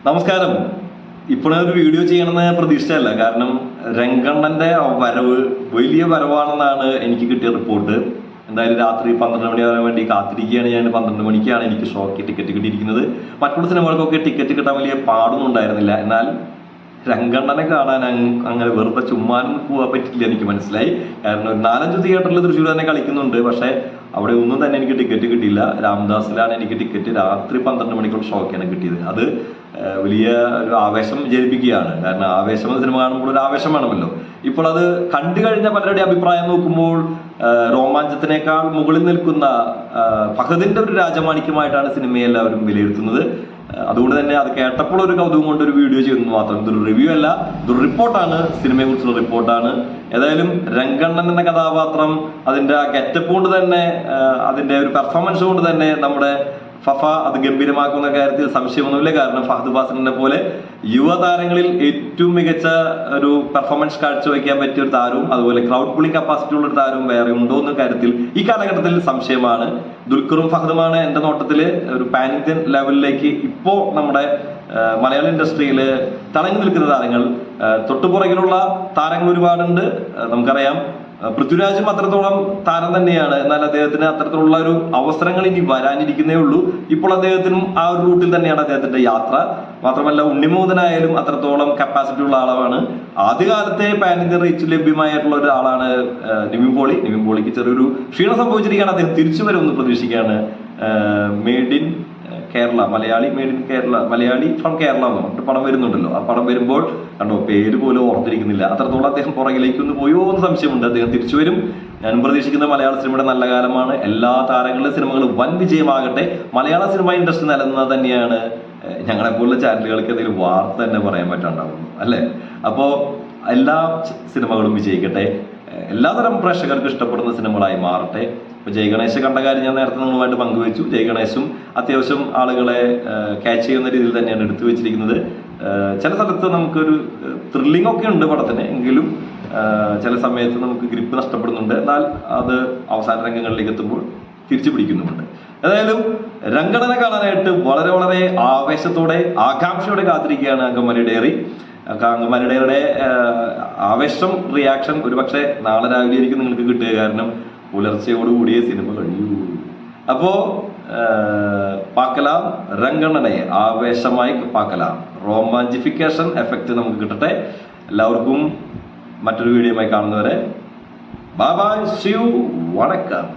നമസ്കാരം. ഇപ്പോഴൊരു വീഡിയോ ചെയ്യണമെന്ന് പ്രതീക്ഷിച്ചല്ല. കാരണം രംഗണ്ണന്റെ വരവ് വലിയ വരവാണെന്നാണ് എനിക്ക് കിട്ടിയ റിപ്പോർട്ട്. എന്തായാലും രാത്രി 12 മണി വരാൻ വേണ്ടി കാത്തിരിക്കുകയാണ് ഞാൻ. 12 മണിക്കാണ് എനിക്ക് ഷോക്ക് ടിക്കറ്റ് കിട്ടിയിരിക്കുന്നത്. മറ്റുള്ള സിനിമകൾക്കൊക്കെ ടിക്കറ്റ് കിട്ടാൻ വലിയ പാടൊന്നും ഉണ്ടായിരുന്നില്ല. എന്നാൽ രംഗണ്ണനെ കാണാൻ അങ്ങനെ വെറുതെ ചുമ്മാനും പോകാൻ പറ്റില്ല, എനിക്ക് മനസ്സിലായി. കാരണം ഒരു 4-5 തിയേറ്ററിൽ തൃശ്ശൂർ തന്നെ കളിക്കുന്നുണ്ട്. പക്ഷേ അവിടെ ഒന്നും തന്നെ എനിക്ക് ടിക്കറ്റ് കിട്ടിയില്ല. രാംദാസിലാണ് എനിക്ക് ടിക്കറ്റ് രാത്രി 12 മണിക്കുള്ള ഷോക്കാണ് കിട്ടിയത്. അത് വലിയ ഒരു ആവേശം ജനിപ്പിക്കുകയാണ്. കാരണം ആവേശം എന്ന സിനിമ കാണുമ്പോൾ ഒരു ആവേശം വേണമല്ലോ. ഇപ്പോൾ അത് കണ്ടു കഴിഞ്ഞ പലരുടെ അഭിപ്രായം നോക്കുമ്പോൾ രോമാഞ്ചത്തിനേക്കാൾ മുകളിൽ നിൽക്കുന്ന ഫഹദിന്റെ ഒരു രാജമാണിക്യമായിട്ടാണ് സിനിമയെ എല്ലാവരും വിലയിരുത്തുന്നത്. അതുകൊണ്ട് തന്നെ അത് കേട്ടപ്പോൾ ഒരു കൗതുകം കൊണ്ട് ഒരു വീഡിയോ ചെയ്യുന്നത് മാത്രം. ഇതൊരു റിവ്യൂ അല്ല, ഇതൊരു റിപ്പോർട്ടാണ്, സിനിമയെ കുറിച്ചുള്ള റിപ്പോർട്ടാണ്. ഏതായാലും രംഗണ്ണൻ എന്ന കഥാപാത്രം അതിന്റെ ആ ഗെറ്റപ്പ് കൊണ്ട് തന്നെ, അതിന്റെ ഒരു പെർഫോമൻസ് കൊണ്ട് തന്നെ നമ്മുടെ ഫഫ അത് ഗംഭീരമാക്കുന്ന കാര്യത്തിൽ സംശയമൊന്നുമില്ല. കാരണം ഫഹദ് ഫാസിലിനെ പോലെ യുവതാരങ്ങളിൽ ഏറ്റവും മികച്ച ഒരു പെർഫോമൻസ് കാഴ്ചവെക്കാൻ പറ്റിയ ഒരു താരവും അതുപോലെ ക്രൗഡ് പുള്ളിംഗ് കപ്പാസിറ്റി ഉള്ള ഒരു താരവും വേറെ ഉണ്ടോ എന്ന കാര്യത്തിൽ ഈ കാലഘട്ടത്തിൽ സംശയമാണ്. ദുൽഖറും ഫഹദുമാണ് എൻ്റെ നോട്ടത്തിൽ ഒരു പാൻ ഇന്ത്യൻ ലെവലിലേക്ക് ഇപ്പോൾ നമ്മുടെ മലയാള ഇൻഡസ്ട്രിയിൽ തിളങ്ങി നിൽക്കുന്ന താരങ്ങൾ. തൊട്ടുപുറകിലുള്ള താരങ്ങൾ ഒരുപാടുണ്ട്. നമുക്കറിയാം പൃഥ്വിരാജും അത്രത്തോളം താരം തന്നെയാണ്. എന്നാൽ അദ്ദേഹത്തിന് അത്തരത്തിലുള്ള ഒരു അവസരങ്ങൾ ഇനി വരാനിരിക്കുന്നേ ഉള്ളൂ. ഇപ്പോൾ അദ്ദേഹത്തിനും ആ ഒരു റൂട്ടിൽ തന്നെയാണ് അദ്ദേഹത്തിന്റെ യാത്ര. മാത്രമല്ല ഉണ്ണിമോഹനായാലും അത്രത്തോളം കപ്പാസിറ്റി ഉള്ള ആളാണ്. ആദ്യകാലത്തെ പാൻ ഇന്ത്യൻ റീച്ച് ലഭ്യമായിട്ടുള്ള ഒരാളാണ് നിവിൻ പോളി. നിവിൻ പോളിക്ക് ചെറിയൊരു ക്ഷീണം സംഭവിച്ചിരിക്കുകയാണ്. അദ്ദേഹം തിരിച്ചു വരുമെന്ന് പ്രതീക്ഷിക്കുകയാണ്. Made in Kerala, Malayali made in Kerala, Malayali from Kerala എന്ന് പറഞ്ഞിട്ട് പടം വരുന്നുണ്ടല്ലോ. ആ പടം വരുമ്പോൾ കണ്ടോ, പേര് പോലും ഓർത്തിരിക്കുന്നില്ല. അത്രത്തോളം അദ്ദേഹം പുറകിലേക്ക് ഒന്ന് പോയോ എന്ന് സംശയമുണ്ട്. അദ്ദേഹം തിരിച്ചു വരും. ഞാനും പ്രതീക്ഷിക്കുന്ന മലയാള സിനിമയുടെ നല്ല കാലമാണ്. എല്ലാ താരങ്ങളുടെ സിനിമകളും വൻ വിജയമാകട്ടെ. മലയാള സിനിമ ഇൻഡസ്ട്രി നിലനിന്നത് തന്നെയാണ് ഞങ്ങളെപ്പോലുള്ള ചാനലുകൾക്ക് എന്തെങ്കിലും വാർത്ത തന്നെ പറയാൻ പറ്റാണ്ടാവുന്നു, അല്ലേ? അപ്പോൾ എല്ലാ സിനിമകളും വിജയിക്കട്ടെ. എല്ലാതരം പ്രേക്ഷകർക്ക് ഇഷ്ടപ്പെടുന്ന സിനിമകളായി മാറട്ടെ. ഇപ്പൊ ജയ് ഗണേശ് കണ്ട കാര്യം ഞാൻ നേരത്തെ നിങ്ങളുമായിട്ട് പങ്കുവെച്ചു. ജയ് ഗണേശും അത്യാവശ്യം ആളുകളെ ക്യാച്ച് ചെയ്യുന്ന രീതിയിൽ തന്നെയാണ് എടുത്തു വെച്ചിരിക്കുന്നത്. ചില സ്ഥലത്ത് നമുക്കൊരു ത്രില്ലിംഗ് ഒക്കെ ഉണ്ട് പടത്തിന്, എങ്കിലും ചില സമയത്ത് നമുക്ക് ഗ്രിപ്പ് നഷ്ടപ്പെടുന്നുണ്ട്. എന്നാൽ അത് അവസാന രംഗങ്ങളിലേക്ക് എത്തുമ്പോൾ തിരിച്ചു പിടിക്കുന്നുമുണ്ട്. ഏതായാലും രംഗണ്ണനെ കാണാനായിട്ട് വളരെ വളരെ ആവേശത്തോടെ ആകാംക്ഷയോടെ കാത്തിരിക്കുകയാണ് അങ്കമാലി ഡയറി. അങ്കമാലി ഡയറിയുടെ ആവേശം റിയാക്ഷൻ ഒരുപക്ഷെ നാളെ രാവിലെ ആയിരിക്കും നിങ്ങൾക്ക് കിട്ടുക. കാരണം പുലർച്ചയോടുകൂടിയ സിനിമ കഴിയൂ. അപ്പോ പാക്കലാം, രംഗണ്ണനെ ആവേശമായി പാക്കലാം. റൊമാൻറ്റിഫിക്കേഷൻ എഫക്റ്റ് നമുക്ക് കിട്ടട്ടെ. എല്ലാവർക്കും മറ്റൊരു വീഡിയോയുമായി കാണുന്നവരെ ബൈ ബൈ, സീ യു, വണക്കം.